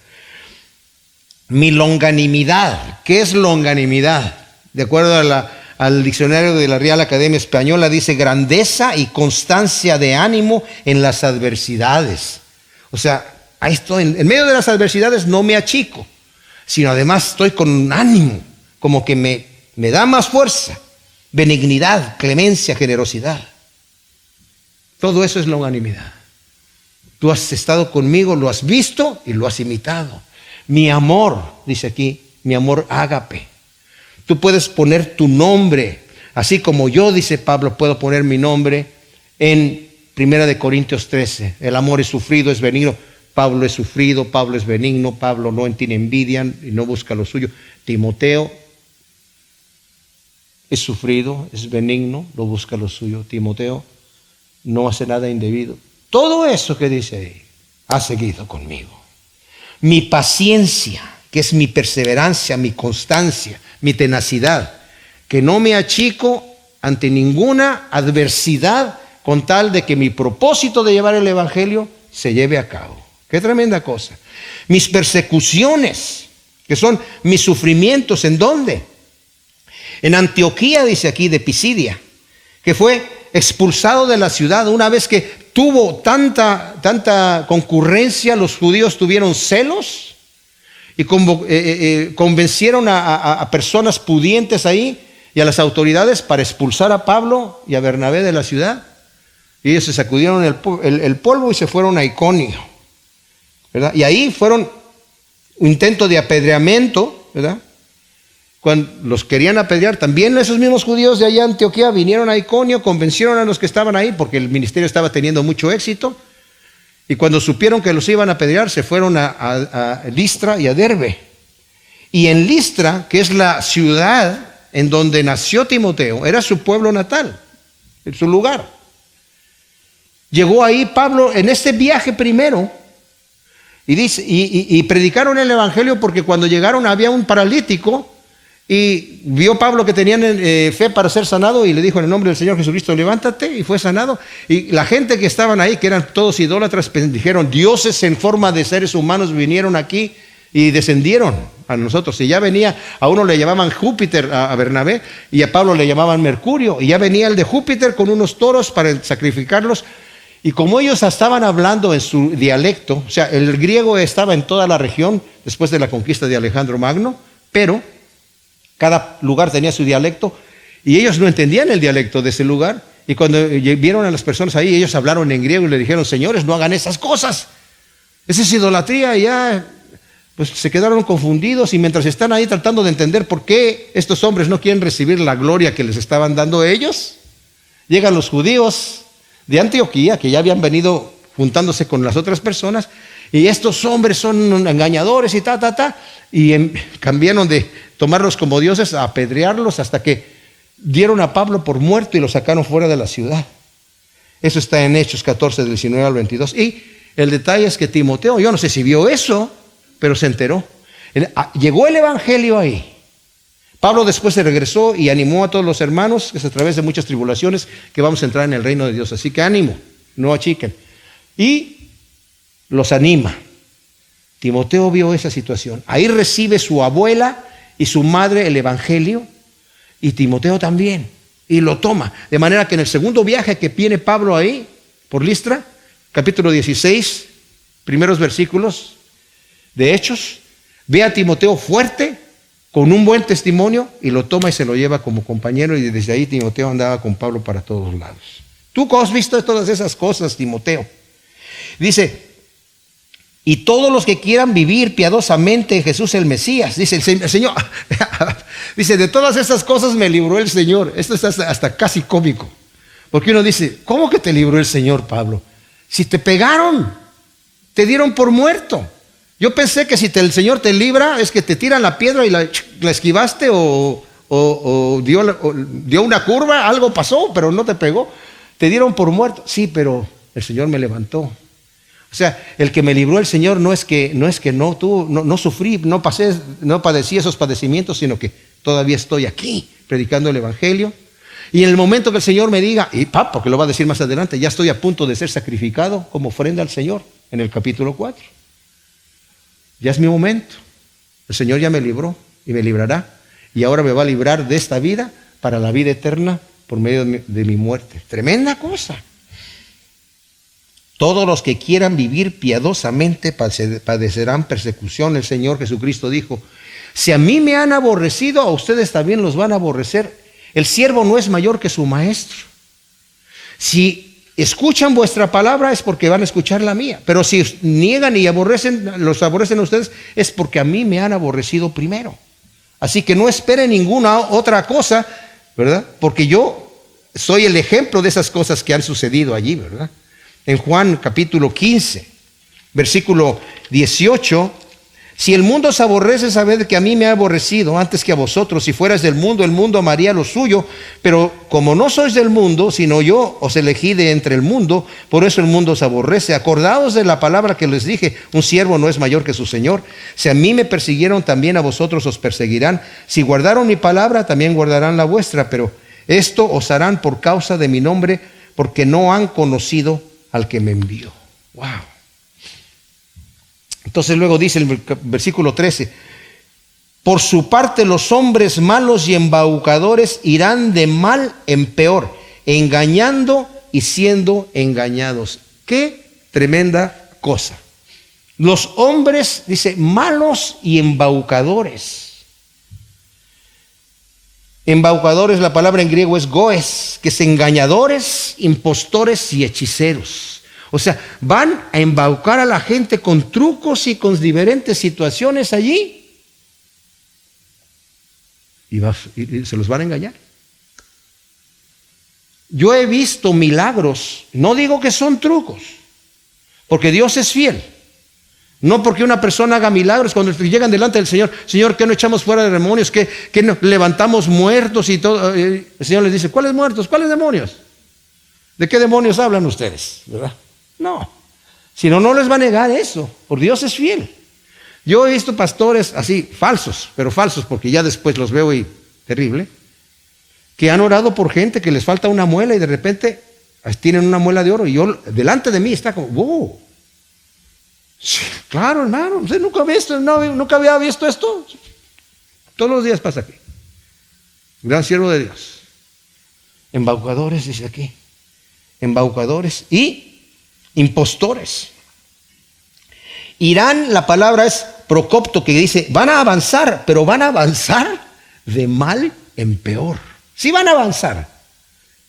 Mi longanimidad. ¿Qué es longanimidad? De acuerdo al diccionario de la Real Academia Española, dice: grandeza y constancia de ánimo en las adversidades. O sea, ahí estoy, en medio de las adversidades no me achico, sino además estoy con ánimo, como que me da más fuerza, benignidad, clemencia, generosidad. Todo eso es longanimidad. Tú has estado conmigo, lo has visto y lo has imitado. Mi amor, dice aquí, mi amor ágape. Tú puedes poner tu nombre, así como yo, dice Pablo, puedo poner mi nombre en 1 Corintios 13. El amor es sufrido, es benigno. Pablo es sufrido, Pablo es benigno, Pablo no tiene envidia y no busca lo suyo. Timoteo es sufrido, es benigno, no busca lo suyo. Timoteo no hace nada indebido. Todo eso que dice ahí ha seguido conmigo. Mi paciencia, que es mi perseverancia, mi constancia, mi tenacidad, que no me achico ante ninguna adversidad con tal de que mi propósito de llevar el evangelio se lleve a cabo. Qué tremenda cosa. Mis persecuciones, que son mis sufrimientos, ¿en dónde? En Antioquía, dice aquí, de Pisidia, que fue expulsado de la ciudad una vez que tuvo tanta concurrencia, los judíos tuvieron celos y convencieron a personas pudientes ahí y a las autoridades para expulsar a Pablo y a Bernabé de la ciudad. Y ellos se sacudieron el polvo y se fueron a Iconio, ¿verdad? Y ahí fueron un intento de apedreamiento, ¿verdad? Cuando los querían apedrear, también esos mismos judíos de allá Antioquía vinieron a Iconio, convencieron a los que estaban ahí porque el ministerio estaba teniendo mucho éxito. Y cuando supieron que los iban a apedrear, se fueron a Listra y a Derbe. Y en Listra, que es la ciudad en donde nació Timoteo, era su pueblo natal, en su lugar. Llegó ahí Pablo en este viaje primero y dice, y predicaron el evangelio porque cuando llegaron había un paralítico y vio Pablo que tenían fe para ser sanado y le dijo en el nombre del Señor Jesucristo, levántate, y fue sanado. Y la gente que estaban ahí, que eran todos idólatras, dijeron, dioses en forma de seres humanos vinieron aquí y descendieron a nosotros. Y ya venía, a uno le llamaban Júpiter, a Bernabé, y a Pablo le llamaban Mercurio, y ya venía el de Júpiter con unos toros para sacrificarlos. Y como ellos estaban hablando en su dialecto, o sea, el griego estaba en toda la región después de la conquista de Alejandro Magno, pero cada lugar tenía su dialecto y ellos no entendían el dialecto de ese lugar. Y cuando vieron a las personas ahí, ellos hablaron en griego y le dijeron, señores, no hagan esas cosas. Esa es idolatría. Y ya pues se quedaron confundidos, y mientras están ahí tratando de entender por qué estos hombres no quieren recibir la gloria que les estaban dando ellos, llegan los judíos de Antioquía, que ya habían venido juntándose con las otras personas, y estos hombres son engañadores y y cambiaron de tomarlos como dioses a apedrearlos hasta que dieron a Pablo por muerto y lo sacaron fuera de la ciudad. Eso está en Hechos 14, del 19 al 22. Y el detalle es que Timoteo, yo no sé si vio eso, pero se enteró. Llegó el evangelio ahí. Pablo después se regresó y animó a todos los hermanos, que es a través de muchas tribulaciones que vamos a entrar en el reino de Dios. Así que ánimo, no achiquen. Y los anima. Timoteo vio esa situación. Ahí recibe su abuela y su madre el evangelio, y Timoteo también, y lo toma. De manera que en el segundo viaje que viene Pablo ahí, por Listra, capítulo 16, primeros versículos de Hechos, ve a Timoteo fuerte, con un buen testimonio, y lo toma y se lo lleva como compañero, y desde ahí Timoteo andaba con Pablo para todos lados. ¿Tú has visto todas esas cosas, Timoteo? Dice, y todos los que quieran vivir piadosamente en Jesús el Mesías, dice el Señor, dice, de todas esas cosas me libró el Señor. Esto es hasta casi cómico, porque uno dice, ¿cómo que te libró el Señor, Pablo? Si te pegaron, te dieron por muerto. Yo pensé que si el Señor te libra es que te tiran la piedra y la esquivaste o dio una curva, algo pasó, pero no te pegó. Te dieron por muerto. Sí, pero el Señor me levantó. O sea, el que me libró el Señor no es que no sufrí, no padecí esos padecimientos, sino que todavía estoy aquí predicando el evangelio. Y en el momento que el Señor me diga, porque lo va a decir más adelante, ya estoy a punto de ser sacrificado como ofrenda al Señor, en el capítulo 4. Ya es mi momento. El Señor ya me libró y me librará. Y ahora me va a librar de esta vida para la vida eterna por medio de mi muerte. Tremenda cosa. Todos los que quieran vivir piadosamente padecerán persecución. El Señor Jesucristo dijo, si a mí me han aborrecido, a ustedes también los van a aborrecer. El siervo no es mayor que su maestro. Si escuchan vuestra palabra es porque van a escuchar la mía. Pero si niegan y los aborrecen a ustedes, es porque a mí me han aborrecido primero. Así que no esperen ninguna otra cosa, ¿verdad? Porque yo soy el ejemplo de esas cosas que han sucedido allí, ¿verdad? En Juan capítulo 15, versículo 18, si el mundo os aborrece, sabed que a mí me ha aborrecido antes que a vosotros. Si fueras del mundo, el mundo amaría lo suyo, pero como no sois del mundo, sino yo os elegí de entre el mundo, por eso el mundo os aborrece. Acordaos de la palabra que les dije, un siervo no es mayor que su Señor. Si a mí me persiguieron, también a vosotros os perseguirán. Si guardaron mi palabra, también guardarán la vuestra, pero esto os harán por causa de mi nombre, porque no han conocido al que me envió. Wow. Entonces luego dice el versículo 13, por su parte los hombres malos y embaucadores irán de mal en peor, engañando y siendo engañados. ¡Qué tremenda cosa! Los hombres, dice, malos y embaucadores. Embaucadores, la palabra en griego es goes, que es engañadores, impostores y hechiceros. O sea, van a embaucar a la gente con trucos y con diferentes situaciones allí. Y se los van a engañar. Yo he visto milagros, no digo que son trucos, porque Dios es fiel. No porque una persona haga milagros, cuando llegan delante del Señor, Señor, ¿qué no echamos fuera de demonios? ¿Qué no levantamos muertos y todo? El Señor les dice, ¿cuáles muertos? ¿Cuáles demonios? ¿De qué demonios hablan ustedes? ¿Verdad? No. Si no, no les va a negar eso, porque Dios es fiel. Yo he visto pastores así, falsos, pero falsos, porque ya después los veo y terrible, que han orado por gente que les falta una muela y de repente tienen una muela de oro y yo, delante de mí está como, wow. Sí, claro, hermano, ¿usted nunca había visto esto? Todos los días pasa aquí. Gran siervo de Dios. Embaucadores, dice aquí. Embaucadores y impostores. Irán, la palabra es procopto, que dice, van a avanzar, pero van a avanzar de mal en peor. Sí van a avanzar,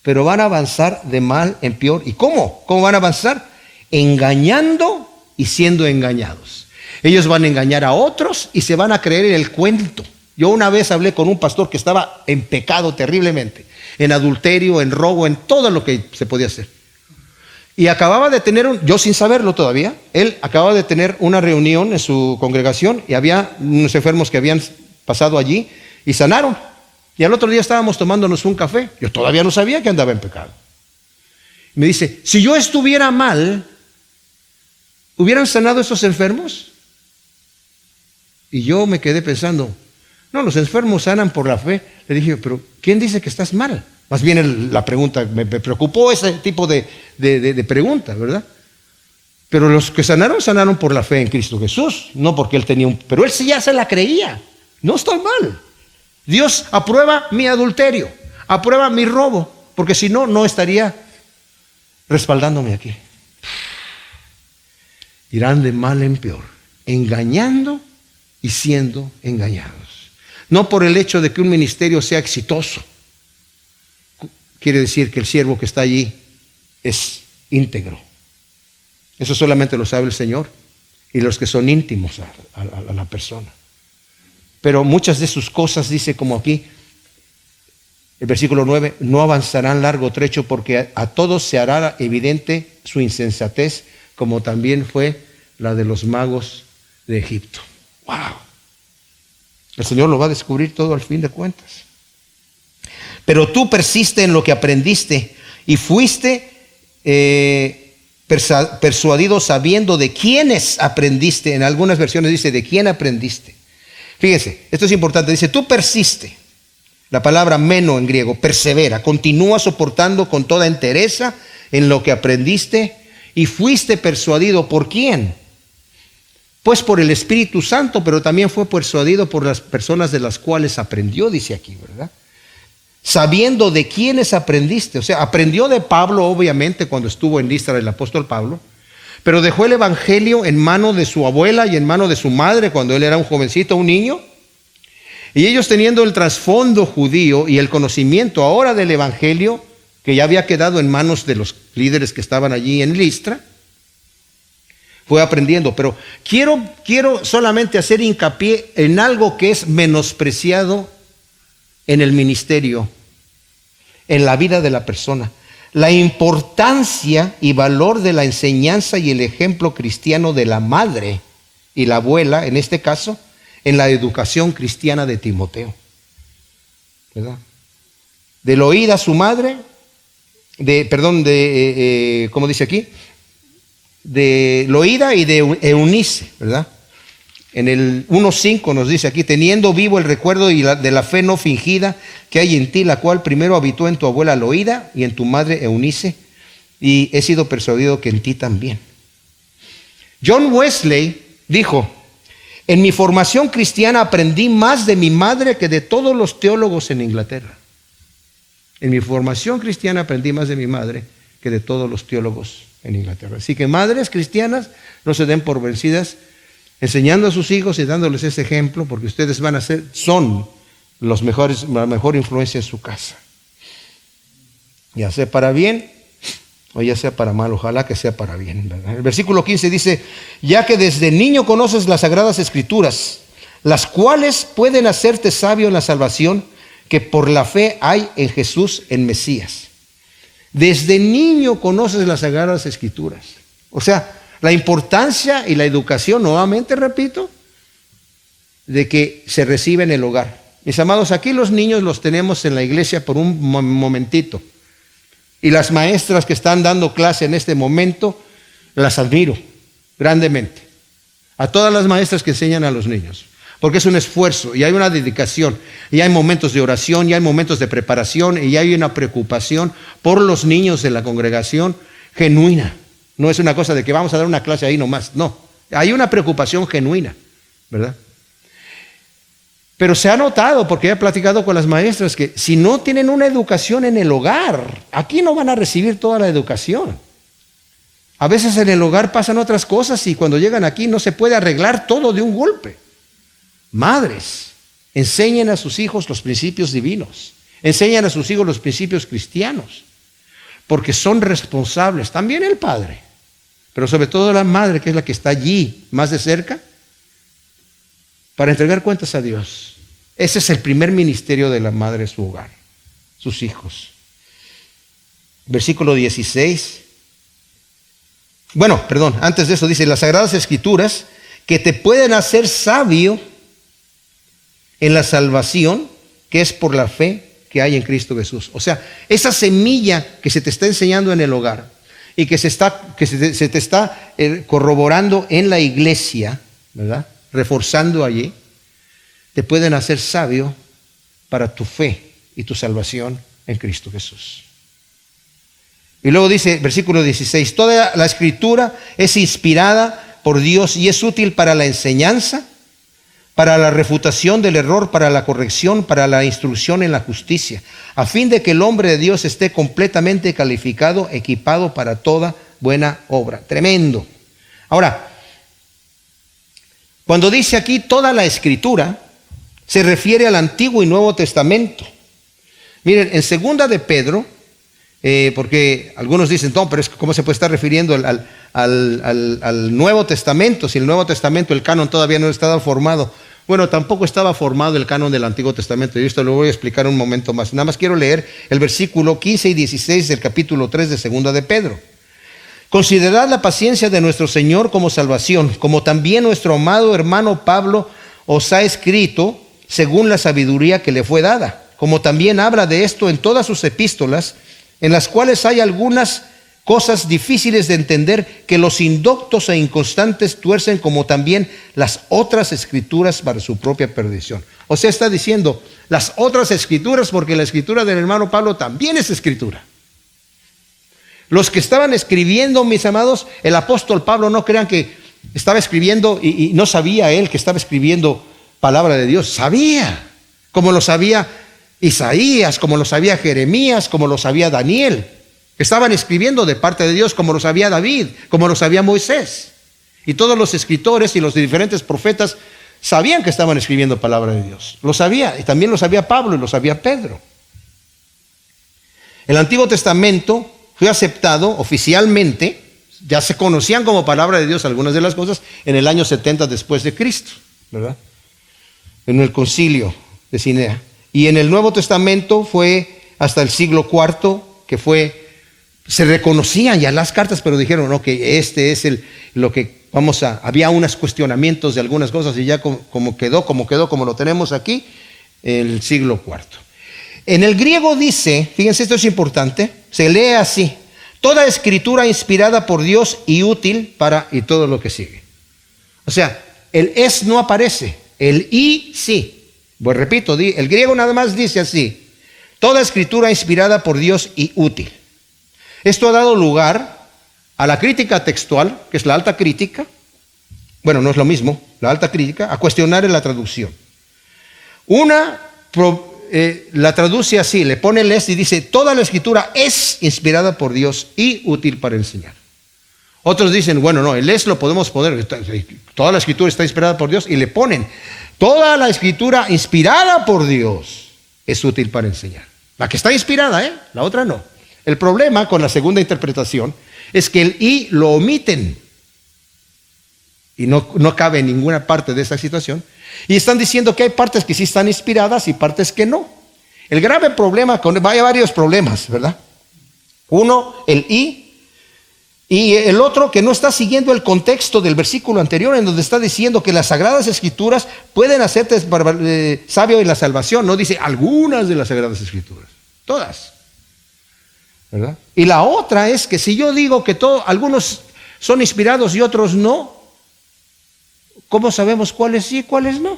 pero van a avanzar de mal en peor. ¿Y cómo? ¿Cómo van a avanzar? Engañando y siendo engañados. Ellos van a engañar a otros y se van a creer en el cuento. Yo una vez hablé con un pastor que estaba en pecado terriblemente, en adulterio, en robo, en todo lo que se podía hacer. Y acababa de tener, yo sin saberlo todavía, él acababa de tener una reunión en su congregación y había unos enfermos que habían pasado allí y sanaron. Y al otro día estábamos tomándonos un café. Yo todavía no sabía que andaba en pecado. Me dice, si yo estuviera mal, ¿hubieran sanado esos enfermos? Y yo me quedé pensando, no, los enfermos sanan por la fe. Le dije, pero ¿quién dice que estás mal? Más bien la pregunta, me preocupó ese tipo de pregunta, ¿verdad? Pero los que sanaron por la fe en Cristo Jesús, no porque él tenía pero él sí ya se la creía. No estoy mal. Dios aprueba mi adulterio, aprueba mi robo, porque si no, no estaría respaldándome aquí. Irán de mal en peor, engañando y siendo engañados. No por el hecho de que un ministerio sea exitoso, quiere decir que el siervo que está allí es íntegro. Eso solamente lo sabe el Señor y los que son íntimos a la persona. Pero muchas de sus cosas, dice como aquí, el versículo 9, no avanzarán largo trecho porque a todos se hará evidente su insensatez, como también fue la de los magos de Egipto. ¡Wow! El Señor lo va a descubrir todo al fin de cuentas. Pero tú persiste en lo que aprendiste y fuiste persuadido sabiendo de quiénes aprendiste. En algunas versiones dice de quién aprendiste. Fíjese, esto es importante. Dice, tú persiste. La palabra meno en griego, persevera. Continúa soportando con toda entereza en lo que aprendiste y fuiste persuadido. ¿Por quién? Pues por el Espíritu Santo, pero también fue persuadido por las personas de las cuales aprendió, dice aquí, ¿verdad? Sabiendo de quiénes aprendiste. O sea, aprendió de Pablo, obviamente, cuando estuvo en Listra el apóstol Pablo, pero dejó el evangelio en mano de su abuela y en mano de su madre cuando él era un jovencito, un niño. Y ellos teniendo el trasfondo judío y el conocimiento ahora del evangelio, que ya había quedado en manos de los líderes que estaban allí en Listra, fue aprendiendo. Pero quiero solamente hacer hincapié en algo que es menospreciado en el ministerio, en la vida de la persona. La importancia y valor de la enseñanza y el ejemplo cristiano de la madre y la abuela, en este caso, en la educación cristiana de Timoteo, ¿verdad? Del oír a su madre, ¿cómo dice aquí? De Loída y de Eunice, ¿verdad? En el 1.5 nos dice aquí, teniendo vivo el recuerdo de la fe no fingida que hay en ti, la cual primero habitó en tu abuela Loída y en tu madre Eunice, y he sido persuadido que en ti también. John Wesley dijo, en mi formación cristiana aprendí más de mi madre que de todos los teólogos en Inglaterra. En mi formación cristiana aprendí más de mi madre que de todos los teólogos en Inglaterra. Así que madres cristianas, no se den por vencidas, enseñando a sus hijos y dándoles ese ejemplo, porque ustedes son la mejor influencia en su casa. Ya sea para bien o ya sea para mal, ojalá que sea para bien, ¿verdad? El versículo 15 dice, ya que desde niño conoces las sagradas escrituras, las cuales pueden hacerte sabio en la salvación que por la fe hay en Jesús, el Mesías. Desde niño conoces las sagradas escrituras. O sea, la importancia y la educación, nuevamente repito, de que se recibe en el hogar. Mis amados, aquí los niños los tenemos en la iglesia por un momentito. Y las maestras que están dando clase en este momento, las admiro grandemente. A todas las maestras que enseñan a los niños. Porque es un esfuerzo y hay una dedicación. Y hay momentos de oración, y hay momentos de preparación, y hay una preocupación por los niños de la congregación genuina. No es una cosa de que vamos a dar una clase ahí nomás. No, hay una preocupación genuina, ¿verdad? Pero se ha notado, porque he platicado con las maestras, que si no tienen una educación en el hogar, aquí no van a recibir toda la educación. A veces en el hogar pasan otras cosas y cuando llegan aquí no se puede arreglar todo de un golpe. Madres, enseñen a sus hijos los principios divinos. Enseñan a sus hijos los principios cristianos. Porque son responsables, también el padre, pero sobre todo la madre, que es la que está allí más de cerca, para entregar cuentas a Dios. Ese es el primer ministerio de la madre en su hogar, sus hijos. Versículo 16. Antes de eso dice, las sagradas escrituras que te pueden hacer sabio en la salvación que es por la fe que hay en Cristo Jesús. O sea, esa semilla que se te está enseñando en el hogar y que se te está corroborando en la iglesia, ¿verdad? Reforzando allí, te pueden hacer sabio para tu fe y tu salvación en Cristo Jesús. Y luego dice, versículo 16, toda la escritura es inspirada por Dios y es útil para la enseñanza, para la refutación del error, para la corrección, para la instrucción en la justicia, a fin de que el hombre de Dios esté completamente calificado, equipado para toda buena obra. Tremendo. Ahora, cuando dice aquí toda la escritura, se refiere al Antiguo y Nuevo Testamento. Miren, en segunda de Pedro, porque algunos dicen, no, pero ¿cómo se puede estar refiriendo al Nuevo Testamento? Si el Nuevo Testamento, el canon todavía no estaba formado. Bueno, tampoco estaba formado el canon del Antiguo Testamento, y esto lo voy a explicar un momento más. Nada más quiero leer el versículo 15 y 16 del capítulo 3 de segunda de Pedro. Considerad la paciencia de nuestro Señor como salvación, como también nuestro amado hermano Pablo os ha escrito según la sabiduría que le fue dada, como también habla de esto en todas sus epístolas, en las cuales hay algunas cosas difíciles de entender que los indoctos e inconstantes tuercen, como también las otras escrituras para su propia perdición. O sea, está diciendo las otras escrituras, porque la escritura del hermano Pablo también es escritura. Los que estaban escribiendo, mis amados, el apóstol Pablo, no crean que estaba escribiendo y no sabía él que estaba escribiendo palabra de Dios. Sabía, como lo sabía Isaías, como lo sabía Jeremías, como lo sabía Daniel. Estaban escribiendo de parte de Dios, como lo sabía David, como lo sabía Moisés. Y todos los escritores y los diferentes profetas sabían que estaban escribiendo palabra de Dios. Lo sabía, y también lo sabía Pablo y lo sabía Pedro. El Antiguo Testamento fue aceptado oficialmente, ya se conocían como palabra de Dios algunas de las cosas, en el año 70 después de Cristo, ¿verdad? En el concilio de Nicea. Y en el Nuevo Testamento fue hasta el siglo IV que se reconocían ya las cartas, pero dijeron, no, que este es lo que había unos cuestionamientos de algunas cosas y ya como quedó, como lo tenemos aquí, el siglo IV. En el griego dice, fíjense, esto es importante, se lee así: toda escritura inspirada por Dios y útil para, y todo lo que sigue. O sea, el es no aparece, el y sí. Pues repito, el griego nada más dice así: toda escritura inspirada por Dios y útil. Esto ha dado lugar a la crítica textual, que es la alta crítica. Bueno, no es lo mismo, la alta crítica, a cuestionar en la traducción. Una la traduce así, le pone el es y dice, toda la escritura es inspirada por Dios y útil para enseñar. Otros dicen, bueno, no, el es lo podemos poner, toda la escritura está inspirada por Dios, y le ponen, toda la escritura inspirada por Dios es útil para enseñar. La que está inspirada, la otra no. El problema con la segunda interpretación es que el y lo omiten. Y no cabe en ninguna parte de esa situación. Y están diciendo que hay partes que sí están inspiradas y partes que no. El grave problema, hay varios problemas, ¿verdad? Uno, el y el otro que no está siguiendo el contexto del versículo anterior, en donde está diciendo que las Sagradas Escrituras pueden hacerte sabio en la salvación. No dice algunas de las Sagradas Escrituras, todas, ¿verdad? Y la otra es que si yo digo que algunos son inspirados y otros no, ¿cómo sabemos cuáles sí y cuáles no?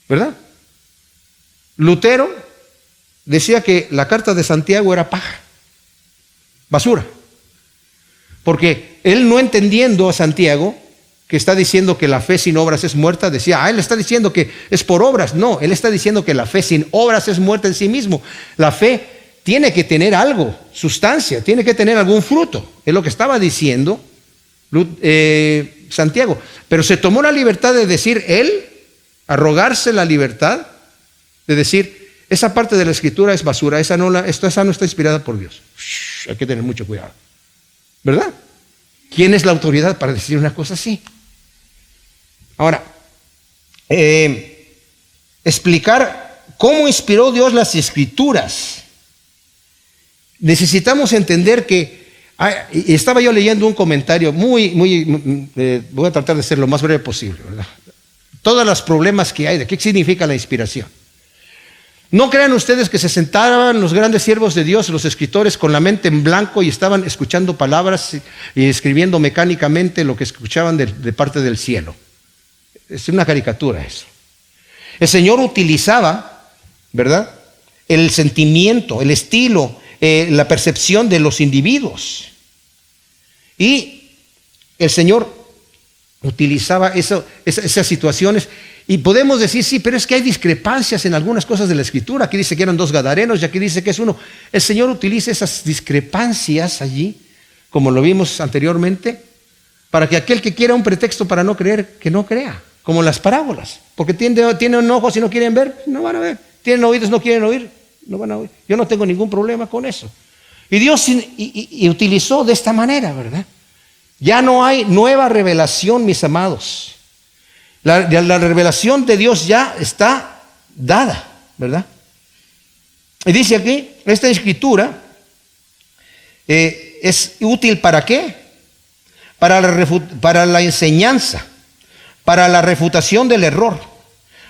¿Verdad? Lutero decía que la carta de Santiago era paja, basura. Porque él, no entendiendo a Santiago, que está diciendo que la fe sin obras es muerta, decía, él está diciendo que es por obras. No, él está diciendo que la fe sin obras es muerta en sí mismo. La fe tiene que tener algo, sustancia, tiene que tener algún fruto. Es lo que estaba diciendo Santiago. Pero se tomó la libertad de decir él, arrogarse la libertad de decir, esa parte de la escritura es basura, esa no está inspirada por Dios. Hay que tener mucho cuidado, ¿verdad? ¿Quién es la autoridad para decir una cosa así? Ahora, explicar cómo inspiró Dios las escrituras. Necesitamos entender que, estaba yo leyendo un comentario voy a tratar de ser lo más breve posible, ¿verdad? Todos los problemas que hay, de qué significa la inspiración. No crean ustedes que se sentaban los grandes siervos de Dios, los escritores, con la mente en blanco y estaban escuchando palabras y escribiendo mecánicamente lo que escuchaban de parte del cielo. Es una caricatura eso. El Señor utilizaba, ¿verdad?, el sentimiento, el estilo, la percepción de los individuos. Y el Señor utilizaba esas situaciones. Y podemos decir, sí, pero es que hay discrepancias en algunas cosas de la Escritura. Aquí dice que eran 2 gadarenos y aquí dice que es uno. El Señor utiliza esas discrepancias allí, como lo vimos anteriormente, para que aquel que quiera un pretexto para no creer, que no crea. Como las parábolas. Porque tienen ojos y no quieren ver, no van a ver. Tienen oídos, no quieren oír, no van a oír. Yo no tengo ningún problema con eso. Y Dios utilizó de esta manera, ¿verdad? Ya no hay nueva revelación, mis amados. La revelación de Dios ya está dada, ¿verdad? Y dice aquí, esta escritura es útil ¿para qué? Para la enseñanza, para la refutación del error,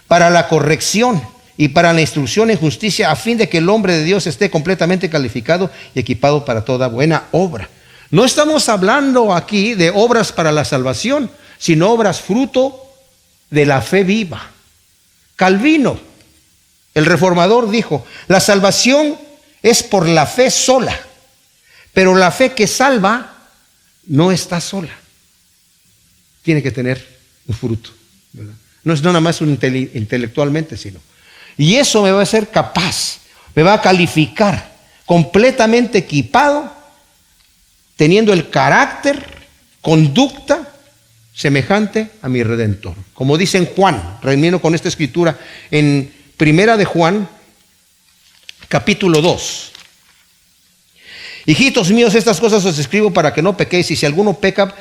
para la corrección y para la instrucción en justicia, a fin de que el hombre de Dios esté completamente calificado y equipado para toda buena obra. No estamos hablando aquí de obras para la salvación, sino obras fruto de la fe viva. Calvino, el reformador, dijo, la salvación es por la fe sola, pero la fe que salva no está sola. Tiene que tener un fruto, ¿verdad? No es nada más intelectualmente, sino. Y eso me va a hacer capaz, me va a calificar completamente equipado, teniendo el carácter, conducta semejante a mi Redentor. Como dice en Juan, termino con esta escritura, en 1 de Juan, capítulo 2. Hijitos míos, estas cosas os escribo para que no pequéis, y si alguno peca,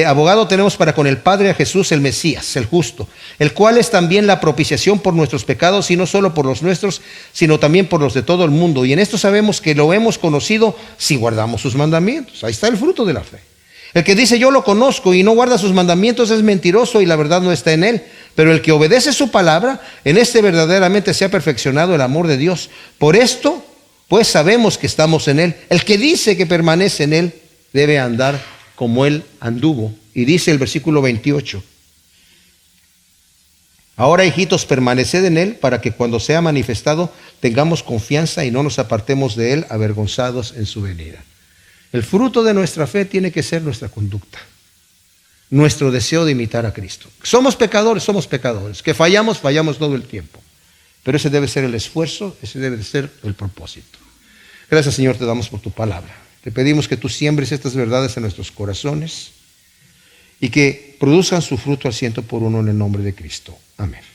abogado tenemos para con el Padre a Jesús el Mesías, el justo, el cual es también la propiciación por nuestros pecados, y no solo por los nuestros, sino también por los de todo el mundo. Y en esto sabemos que lo hemos conocido si guardamos sus mandamientos. Ahí está el fruto de la fe. El que dice yo lo conozco y no guarda sus mandamientos es mentiroso y la verdad no está en él. Pero el que obedece su palabra, en este verdaderamente se ha perfeccionado el amor de Dios. Por esto, pues sabemos que estamos en él. El que dice que permanece en él debe andar como él anduvo. Y dice el versículo 28. Ahora, hijitos, permaneced en él para que cuando sea manifestado tengamos confianza y no nos apartemos de él avergonzados en su venida. El fruto de nuestra fe tiene que ser nuestra conducta, nuestro deseo de imitar a Cristo. Somos pecadores. Que fallamos todo el tiempo. Pero ese debe ser el esfuerzo, ese debe ser el propósito. Gracias, Señor, te damos por tu palabra. Te pedimos que tú siembres estas verdades en nuestros corazones y que produzcan su fruto al 100 por uno en el nombre de Cristo. Amén.